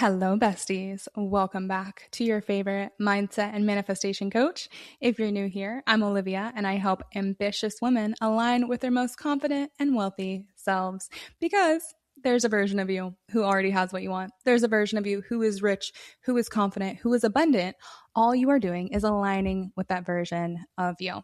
Hello, besties. Welcome back to your favorite mindset and manifestation coach. If you're new here, I'm Olivia, and I help ambitious women align with their most confident and wealthy selves because there's a version of you who already has what you want. There's a version of you who is rich, who is confident, who is abundant. All you are doing is aligning with that version of you.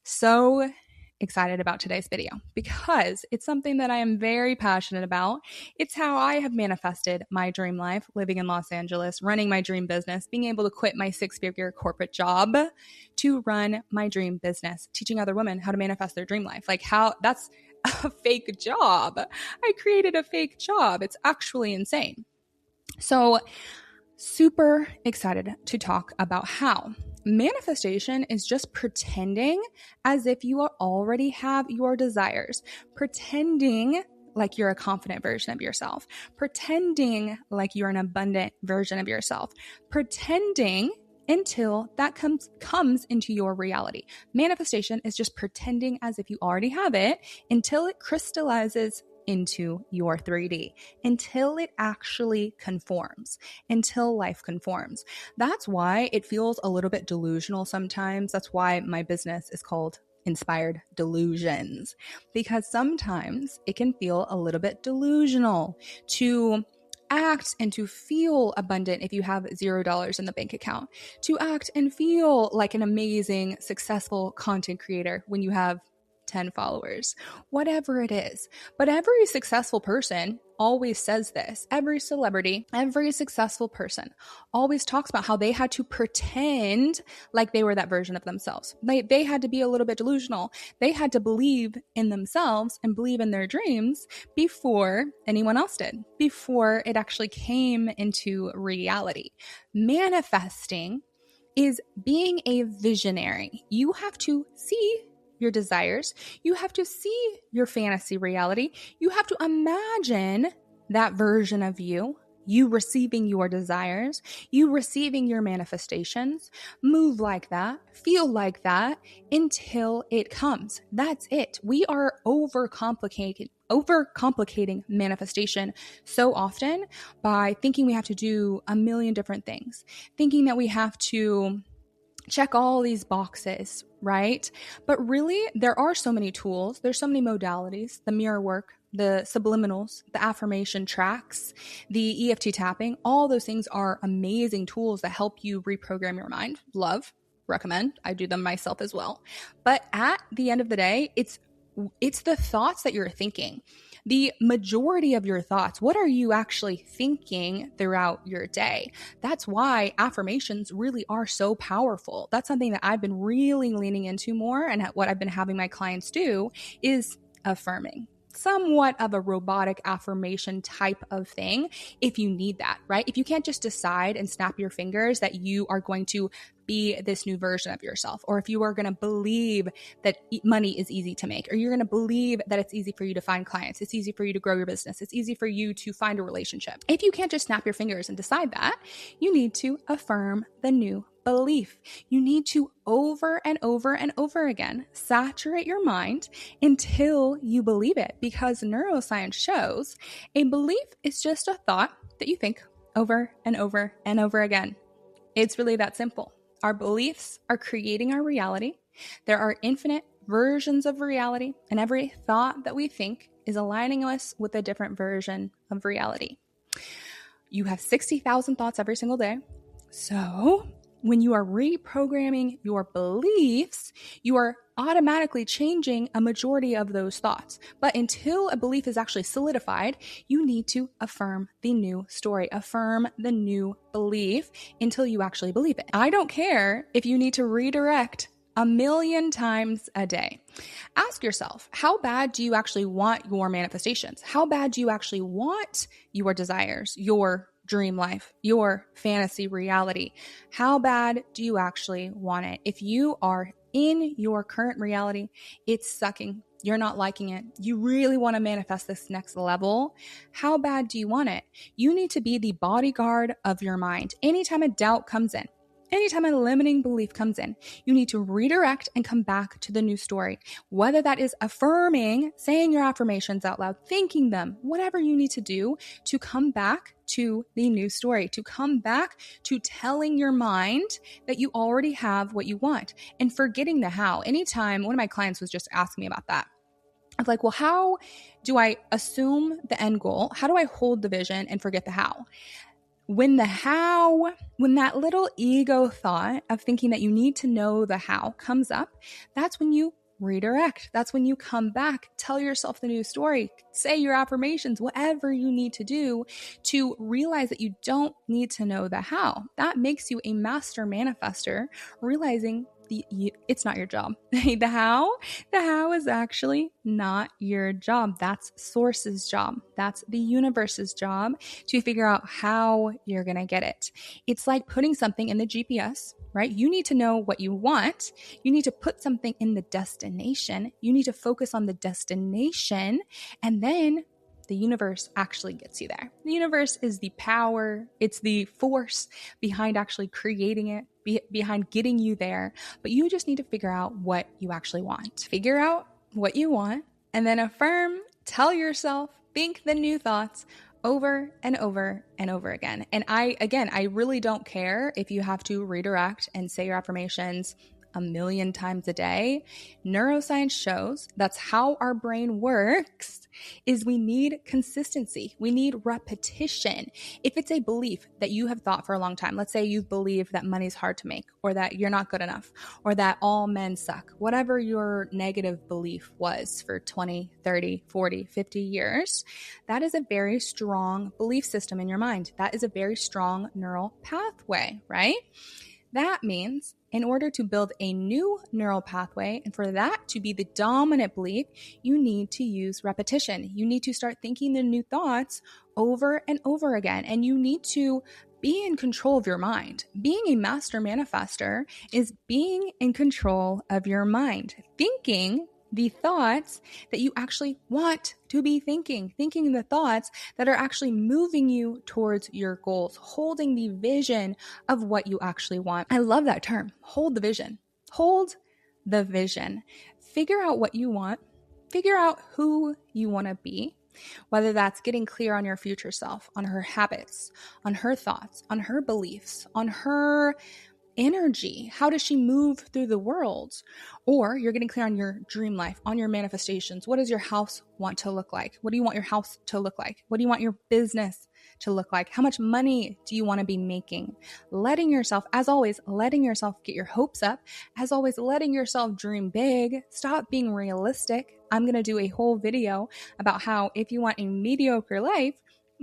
So excited about today's video because it's something that I am very passionate about. It's how I have manifested my dream life, living in Los Angeles, running my dream business, being able to quit my six-figure corporate job to run my dream business, teaching other women how to manifest their dream life. Like how that's a fake job. I created a fake job. It's actually insane. So super excited to talk about how manifestation is just pretending as if you already have your desires, pretending like you're a confident version of yourself, pretending like you're an abundant version of yourself, pretending until that comes into your reality. Manifestation is just pretending as if you already have it until it crystallizes into your 3D, until it actually conforms, until life conforms. That's why it feels a little bit delusional sometimes. That's why my business is called Inspired Delusions, because sometimes it can feel a little bit delusional to act and to feel abundant if you have $0 in the bank account, to act and feel like an amazing, successful content creator when you have 10 followers, whatever it is. But every successful person always says this. Every celebrity, every successful person always talks about how they had to pretend like they were that version of themselves. They had to be a little bit delusional. They had to believe in themselves and believe in their dreams before anyone else did, before it actually came into reality. Manifesting is being a visionary. You have to see your desires. You have to see your fantasy reality. You have to imagine that version of you, you receiving your desires, you receiving your manifestations, move like that, feel like that until it comes. That's it. We are overcomplicating manifestation so often by thinking we have to do a million different things, thinking that we have to check all these boxes, right? But really, there are so many tools. There's so many modalities, the mirror work, the subliminals, the affirmation tracks, the EFT tapping. All those things are amazing tools that help you reprogram your mind. Love, recommend. I do them myself as well. But at the end of the day, it's the thoughts that you're thinking. The majority of your thoughts, what are you actually thinking throughout your day? That's why affirmations really are so powerful. That's something that I've been really leaning into more, and what I've been having my clients do is affirming. Somewhat of a robotic affirmation type of thing if you need that, right? If you can't just decide and snap your fingers that you are going to be this new version of yourself, or if you are going to believe that money is easy to make, or you're going to believe that it's easy for you to find clients, it's easy for you to grow your business, it's easy for you to find a relationship. If you can't just snap your fingers and decide that, you need to affirm the new belief. You need to over and over and over again saturate your mind until you believe it, because neuroscience shows a belief is just a thought that you think over and over and over again. It's really that simple. Our beliefs are creating our reality. There are infinite versions of reality, and every thought that we think is aligning us with a different version of reality. You have 60,000 thoughts every single day. So when you are reprogramming your beliefs, you are automatically changing a majority of those thoughts. But until a belief is actually solidified, you need to affirm the new story, affirm the new belief until you actually believe it. I don't care if you need to redirect 1,000,000 times a day. Ask yourself, how bad do you actually want your manifestations? How bad do you actually want your desires, your dream life, your fantasy reality? How bad do you actually want it? If you are in your current reality, it's sucking. You're not liking it. You really want to manifest this next level. How bad do you want it? You need to be the bodyguard of your mind. Anytime a doubt comes in, Anytime a limiting belief comes in, you need to redirect and come back to the new story. Whether that is affirming, saying your affirmations out loud, thinking them, whatever you need to do to come back to the new story, to come back to telling your mind that you already have what you want and forgetting the how. Anytime one of my clients was just asking me about that, I was like, well, how do I assume the end goal? How do I hold the vision and forget the how? When that little ego thought of thinking that you need to know the how comes up, that's when you redirect. That's when you come back, tell yourself the new story, say your affirmations, whatever you need to do to realize that you don't need to know the how. That makes you a master manifester, realizing it's not your job. The how is actually not your job. That's source's job. That's the universe's job to figure out how you're going to get it. It's like putting something in the GPS, right? You need to know what you want. You need to put something in the destination. You need to focus on the destination, and then the universe actually gets you there. The universe is the power, it's the force behind actually creating it, behind getting you there. But you just need to figure out what you actually want. Figure out what you want, and then affirm, tell yourself, think the new thoughts over and over and over again. And I really don't care if you have to redirect and say your affirmations a million times a day. Neuroscience shows that's how our brain works, is we need consistency. We need repetition. If it's a belief that you have thought for a long time, let's say you've believed that money's hard to make, or that you're not good enough, or that all men suck, whatever your negative belief was for 20, 30, 40, 50 years, that is a very strong belief system in your mind. That is a very strong neural pathway, right? That means in order to build a new neural pathway and for that to be the dominant belief, you need to use repetition. You need to start thinking the new thoughts over and over again. And you need to be in control of your mind. Being a master manifester is being in control of your mind. Thinking the thoughts that you actually want to be thinking the thoughts that are actually moving you towards your goals, holding the vision of what you actually want. I love that term, hold the vision. Hold the vision. Figure out what you want. Figure out who you want to be, whether that's getting clear on your future self, on her habits, on her thoughts, on her beliefs, on her energy. How does she move through the world? Or you're getting clear on your dream life, on your manifestations. What does your house want to look like? What do you want your house to look like? What do you want your business to look like? How much money do you want to be making? Letting yourself, as always, letting yourself get your hopes up. As always, letting yourself dream big. Stop being realistic. I'm going to do a whole video about how if you want a mediocre life,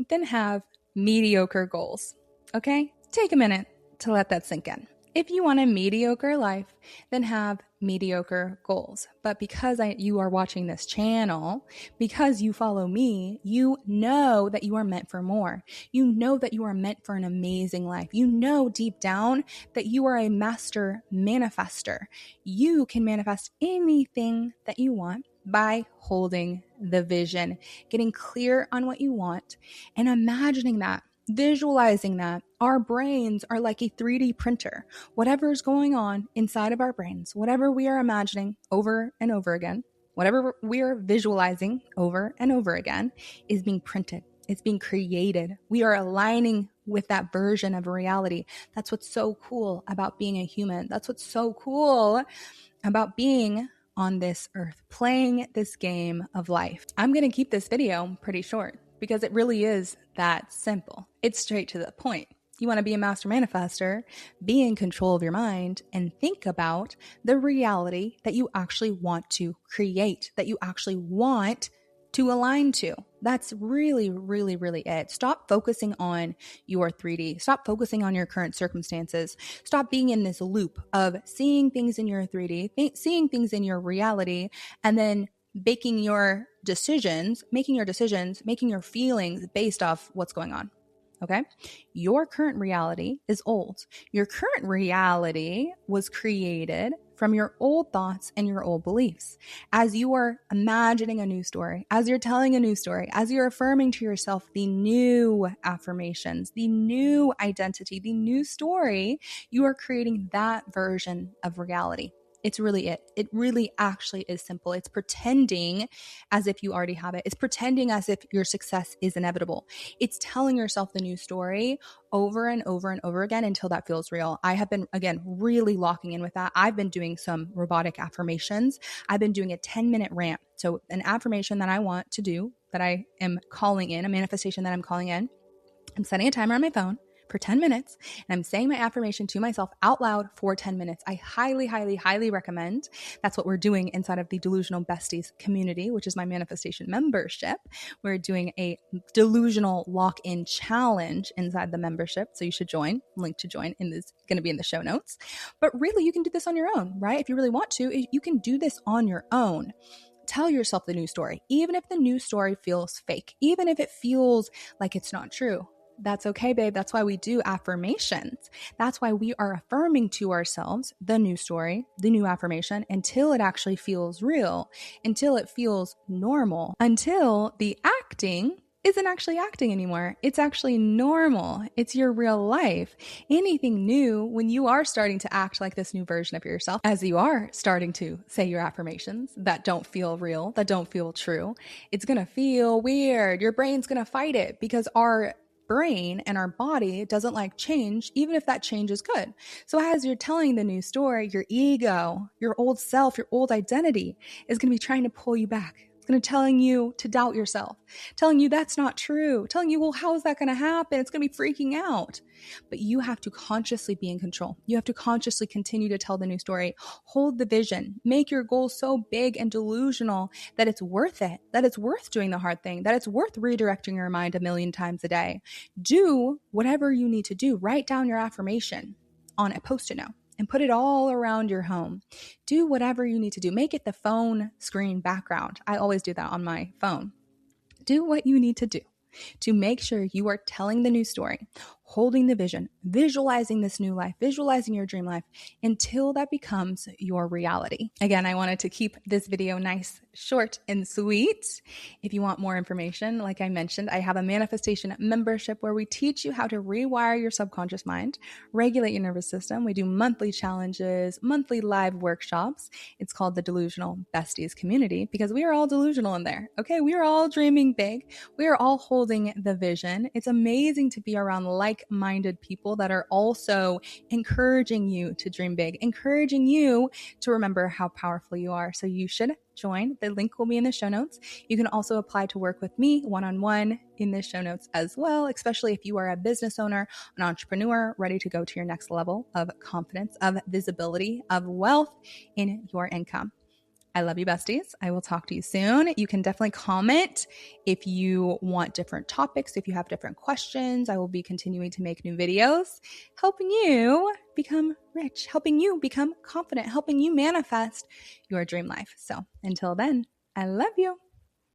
then have mediocre goals. Okay? Take a minute to let that sink in. If you want a mediocre life, then have mediocre goals. But because you are watching this channel, because you follow me, you know that you are meant for more. You know that you are meant for an amazing life. You know deep down that you are a master manifester. You can manifest anything that you want by holding the vision, getting clear on what you want, and imagining that. Visualizing that. Our brains are like a 3D printer. Whatever is going on inside of our brains, whatever we are imagining over and over again, whatever we are visualizing over and over again is being printed. It's being created. We are aligning with that version of reality. That's what's so cool about being a human. That's what's so cool about being on this earth, playing this game of life. I'm going to keep this video pretty short, because it really is that simple. It's straight to the point. You want to be a master manifester, be in control of your mind, and think about the reality that you actually want to create, that you actually want to align to. That's really, really, really it. Stop focusing on your 3D. Stop focusing on your current circumstances. Stop being in this loop of seeing things in your 3D, seeing things in your reality, and then making your decisions, making your feelings based off what's going on. Okay? Your current reality is old. Your current reality was created from your old thoughts and your old beliefs. As you are imagining a new story, as you're telling a new story, as you're affirming to yourself the new affirmations, the new identity, the new story, you are creating that version of reality. It's really it. It really actually is simple. It's pretending as if you already have it. It's pretending as if your success is inevitable. It's telling yourself the new story over and over and over again until that feels real. I have been, again, really locking in with that. I've been doing some robotic affirmations. I've been doing a 10-minute rant. So an affirmation that I want to do, that I am calling in, a manifestation that I'm calling in, I'm setting a timer on my phone for 10 minutes, and I'm saying my affirmation to myself out loud for 10 minutes. I highly, highly, highly recommend. That's what we're doing inside of the Delusional Besties community, which is my manifestation membership. We're doing a delusional lock-in challenge inside the membership. So you should join. Link to join is going to be in the show notes. But really, you can do this on your own, right? If you really want to, you can do this on your own. Tell yourself the new story, even if the new story feels fake, even if it feels like it's not true. That's okay, babe. That's why we do affirmations. That's why we are affirming to ourselves the new story, the new affirmation, until it actually feels real, until it feels normal, until the acting isn't actually acting anymore. It's actually normal. It's your real life. Anything new, when you are starting to act like this new version of yourself, as you are starting to say your affirmations that don't feel real, that don't feel true, it's going to feel weird. Your brain's going to fight it because our brain and our body doesn't like change, even if that change is good. So as you're telling the new story, your ego, your old self, your old identity is going to be trying to pull you back. It's going to telling you to doubt yourself, telling you that's not true, telling you, well, how is that going to happen? It's going to be freaking out. But you have to consciously be in control. You have to consciously continue to tell the new story. Hold the vision. Make your goals so big and delusional that it's worth it, that it's worth doing the hard thing, that it's worth redirecting your mind 1,000,000 times a day. Do whatever you need to do. Write down your affirmation on a Post-it note and put it all around your home. Do whatever you need to do. Make it the phone screen background. I always do that on my phone. Do what you need to do to make sure you are telling the new story, holding the vision, visualizing this new life, visualizing your dream life until that becomes your reality. Again, I wanted to keep this video nice, short, and sweet. If you want more information, like I mentioned, I have a manifestation membership where we teach you how to rewire your subconscious mind, regulate your nervous system. We do monthly challenges, monthly live workshops. It's called the Delusional Besties community because we are all delusional in there. Okay, we are all dreaming big. We are all holding the vision. It's amazing to be around like-minded people that are also encouraging you to dream big, encouraging you to remember how powerful you are. So you should join. The link will be in the show notes. You can also apply to work with me one-on-one in the show notes as well, especially if you are a business owner, an entrepreneur, ready to go to your next level of confidence, of visibility, of wealth in your income. I love you, besties. I will talk to you soon. You can definitely comment if you want different topics, if you have different questions. I will be continuing to make new videos, helping you become rich, helping you become confident, helping you manifest your dream life. So until then, I love you.